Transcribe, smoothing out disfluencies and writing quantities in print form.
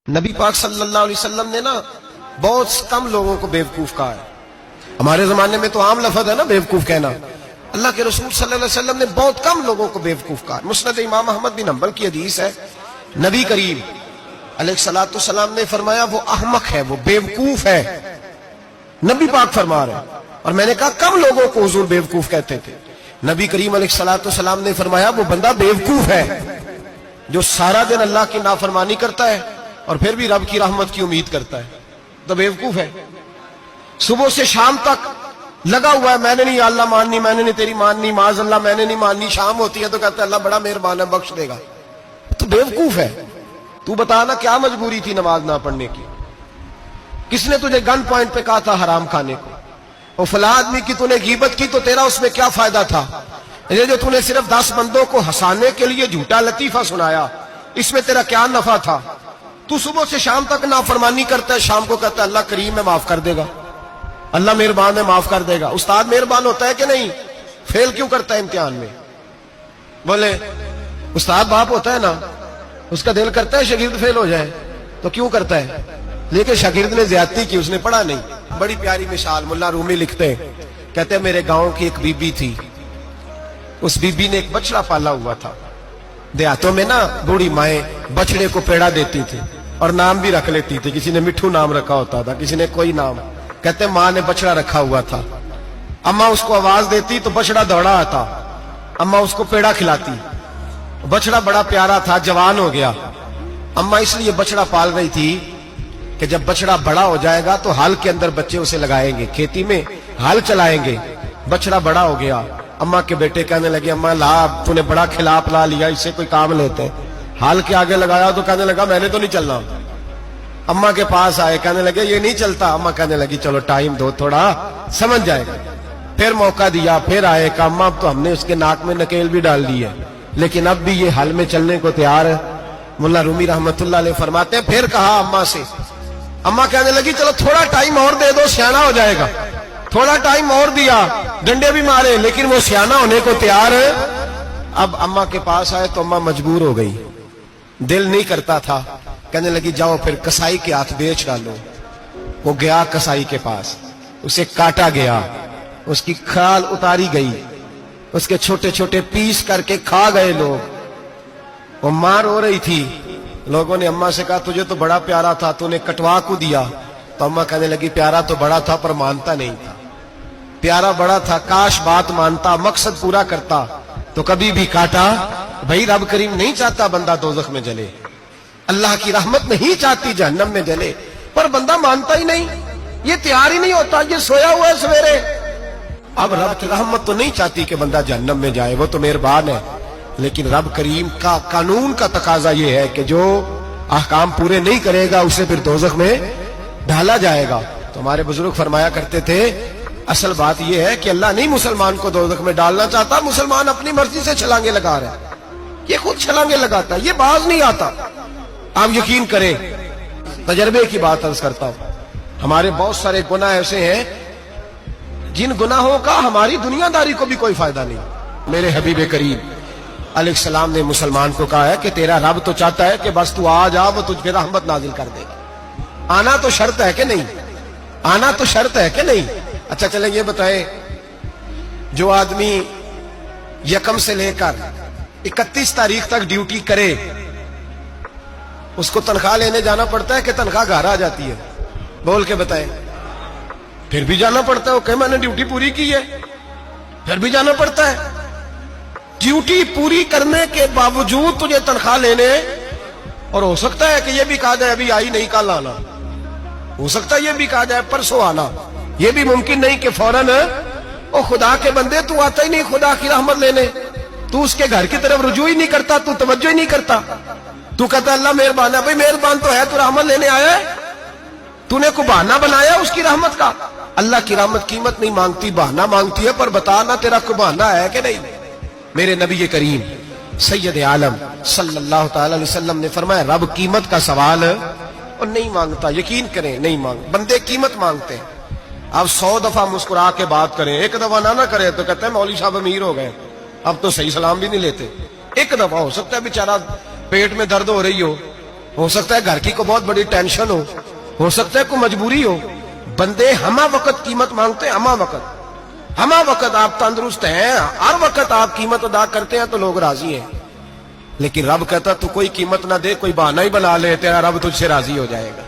نبی پاک صلی اللہ علیہ وسلم نے نا بہت کم لوگوں کو بیوقوف کہا ہے. ہمارے زمانے میں تو عام لفظ ہے نا بیوقوف کہنا. اللہ کے رسول صلی اللہ علیہ وسلم نے بہت کم لوگوں کو بیوقوف کہا. مسند امام احمد بن حنبل کی حدیث ہے, نبی کریم علیہ الصلوۃ والسلام نے فرمایا وہ احمق ہے, وہ بیوقوف ہے. نبی پاک فرما رہے ہیں. اور میں نے کہا کم لوگوں کو حضور بیوقوف کہتے تھے. نبی کریم علیہ الصلوۃ والسلام نے فرمایا وہ بندہ بیوقوف ہے جو سارا دن اللہ کی نافرمانی کرتا ہے اور پھر بھی رب کی رحمت کی امید کرتا ہے, تو بیوقوف ہے. صبح سے شام تک لگا ہوا ہے, میں نے نہیں اللہ ماننی, میں نے نہیں تیری ماننی, معاذ اللہ میں نے نہیں ماننی. شام ہوتی ہے تو کہتا ہے اللہ بڑا مہربان ہے بخش دے گا. تو بیوقوف ہے. تو بتانا کیا مجبوری تھی نماز نہ پڑھنے کی؟ کس نے تجھے گن پوائنٹ پہ کہا تھا حرام کھانے کو؟ اور فلاں آدمی کی تو نے غیبت کی تو تیرا اس میں کیا فائدہ تھا؟ یہ جو تو نے صرف 10 بندوں کو ہنسانے کے لیے جھوٹا لطیفہ سنایا, اس میں تیرا کیا نفع تھا؟ تو صبح سے شام تک نافرمانی کرتا ہے, شام کو کہتا ہے اللہ کریم ہے معاف کر دے گا, اللہ مہربان ہے معاف کر دے گا. استاد مہربان ہوتا ہے کہ نہیں؟ فیل کیوں کرتا ہے امتحان میں؟ بولے استاد باپ ہوتا ہے نا, اس کا دل کرتا ہے شاگرد فیل ہو جائے, تو کیوں کرتا ہے؟ لیکن شاگرد نے زیادتی کی, اس نے پڑھا نہیں. بڑی پیاری مثال ملا رومی لکھتے ہیں, کہتے ہیں میرے گاؤں کی ایک بی بی تھی. اس بی بی نے ایک بچڑا پالا ہوا تھا. دیہاتوں میں نا بوڑھی مائیں بچڑے کو پیڑا دیتی تھی اور نام بھی رکھ لیتی تھی. کسی نے مٹھو نام رکھا ہوتا تھا, کسی نے کوئی نام. کہتے ہیں ماں نے بچڑا رکھا ہوا تھا. اماں اس کو آواز دیتی تو بچڑا دوڑا آتا, اماں اس کو پیڑا کھلاتی. بچڑا بڑا پیارا تھا, جوان ہو گیا. اماں اس لیے بچڑا پال رہی تھی کہ جب بچڑا بڑا ہو جائے گا تو ہل کے اندر بچے اسے لگائیں گے, کھیتی میں ہل چلائیں گے. بچڑا بڑا ہو گیا, اماں کے بیٹے کہنے لگے اماں لا تو نے بڑا کھلا پلا لیا, اس سے کوئی کام لیتے ہیں. ہل کے آگے لگایا تو کہنے لگا میں نے تو نہیں چلنا. اماں کے پاس آئے, کہنے لگے یہ نہیں چلتا. اماں کہنے لگی چلو ٹائم دو تھوڑا سمجھ جائے گا. پھر موقع دیا, پھر آئے, کہا اماں اب تو ہم نے اس کے ناک میں نکیل بھی ڈال دی ہے لیکن اب بھی یہ ہل میں چلنے کو تیار ہے. ملا رومی رحمت اللہ علیہ فرماتے ہیں پھر کہا اماں سے. اماں کہنے لگی چلو تھوڑا ٹائم اور دے دو, سیانا ہو جائے گا. تھوڑا ٹائم اور دیا, ڈنڈے بھی مارے لیکن وہ سیانا ہونے کو تیار ہے. اب اماں کے پاس آئے تو اماں مجبور ہو گئی, دل نہیں کرتا تھا. کہنے لگی جاؤ پھر کسائی کے ہاتھ بیچ ڈالو. وہ گیا کسائی کے پاس, اسے کاٹا گیا, اس کی کھال اتاری گئی, اس کے چھوٹے چھوٹے پیس کر کے کھا گئے لوگ. وہ ماں رو رہی تھی. لوگوں نے اماں سے کہا تجھے تو بڑا پیارا تھا, تو نے کٹوا کو دیا. تو اماں کہنے لگی پیارا تو بڑا تھا پر مانتا نہیں تھا. پیارا بڑا تھا, کاش بات مانتا, مقصد پورا کرتا تو کبھی بھی کاٹا. بھائی رب کریم نہیں چاہتا بندہ دوزخ میں جلے, اللہ کی رحمت نہیں چاہتی جہنم میں جلے, پر بندہ مانتا ہی نہیں, یہ تیار ہی نہیں ہوتا, یہ سویا ہوا ہے سویرے. اب رب کی رحمت تو نہیں چاہتی کہ بندہ جہنم میں جائے, وہ تو مہربان ہے, لیکن رب کریم کا قانون کا تقاضا یہ ہے کہ جو احکام پورے نہیں کرے گا اسے پھر دوزخ میں ڈالا جائے گا. تو ہمارے بزرگ فرمایا کرتے تھے اصل بات یہ ہے کہ اللہ نہیں مسلمان کو دوزخ میں ڈالنا چاہتا, مسلمان اپنی مرضی سے چھلانگے لگا رہا ہے, یہ خود چھلانگے لگاتا ہے, یہ باز نہیں آتا. آپ یقین کریں, تجربے کی بات عرض کرتا ہوں, ہمارے بہت سارے گناہ ایسے ہیں جن گناہوں کا ہماری دنیا داری کو بھی کوئی فائدہ نہیں. میرے حبیب کریم علیہ السلام نے مسلمان کو کہا ہے کہ تیرا رب تو چاہتا ہے کہ بس تو آ جا, وہ تجھ پہ رحمت نازل کر دے گا. آنا تو شرط ہے کہ نہیں؟ آنا تو شرط ہے کہ نہیں؟ اچھا چلیں یہ بتائیں, جو آدمی 1 سے لے کر 31 تاریخ تک ڈیوٹی کرے اس کو تنخواہ لینے جانا پڑتا ہے کہ تنخواہ گھر آ جاتی ہے؟ بول کے بتائیں. پھر بھی جانا پڑتا ہے, وہ کہ میں نے ڈیوٹی پوری کی ہے, پھر بھی جانا پڑتا ہے. ڈیوٹی پوری کرنے کے باوجود تجھے تنخواہ لینے, اور ہو سکتا ہے کہ یہ بھی کہا جائے ابھی آئی نہیں کل آنا, ہو سکتا ہے یہ بھی کہا جائے پرسوں آنا. یہ بھی ممکن نہیں کہ فوراً او خدا کے بندے تو آتا ہی نہیں خدا کی رحمت لینے, تو اس کے گھر کی طرف رجوع ہی نہیں کرتا, تو توجہ ہی نہیں کرتا. تو کہتا اللہ مہربان ہے. بھائی مہربان تو ہے, تو رحمت لینے آیا ہے, تو نے کو بہانہ بنایا اس کی رحمت کا. اللہ کی رحمت قیمت نہیں مانگتی, بہانہ مانگتی ہے. پر بتا نا تیرا کو بہانہ ہے کہ نہیں؟ میرے نبی کریم سید عالم صلی اللہ تعالی علیہ وسلم نے فرمایا رب قیمت کا سوال اور نہیں مانگتا. یقین کریں نہیں مانگ, بندے قیمت مانگتے ہیں. آپ 100 دفعہ مسکرا کے بات کریں, ایک دفعہ نہ کرے تو کہتے ہیں مولوی صاحب امیر ہو گئے, اب تو صحیح سلام بھی نہیں لیتے. ایک دفعہ ہو سکتا ہے بیچارہ پیٹ میں درد ہو رہی ہو, ہو سکتا ہے گھر کی کو بہت بڑی ٹینشن ہو سکتا ہے کوئی مجبوری ہو. بندے ہمہ وقت قیمت مانگتے ہیں, ہمہ وقت آپ تندرست ہیں, ہر وقت آپ قیمت ادا کرتے ہیں تو لوگ راضی ہیں. لیکن رب کہتا تو کوئی قیمت نہ دے, کوئی بہانہ ہی بنا لے, تیرا رب تجھ سے راضی ہو جائے گا.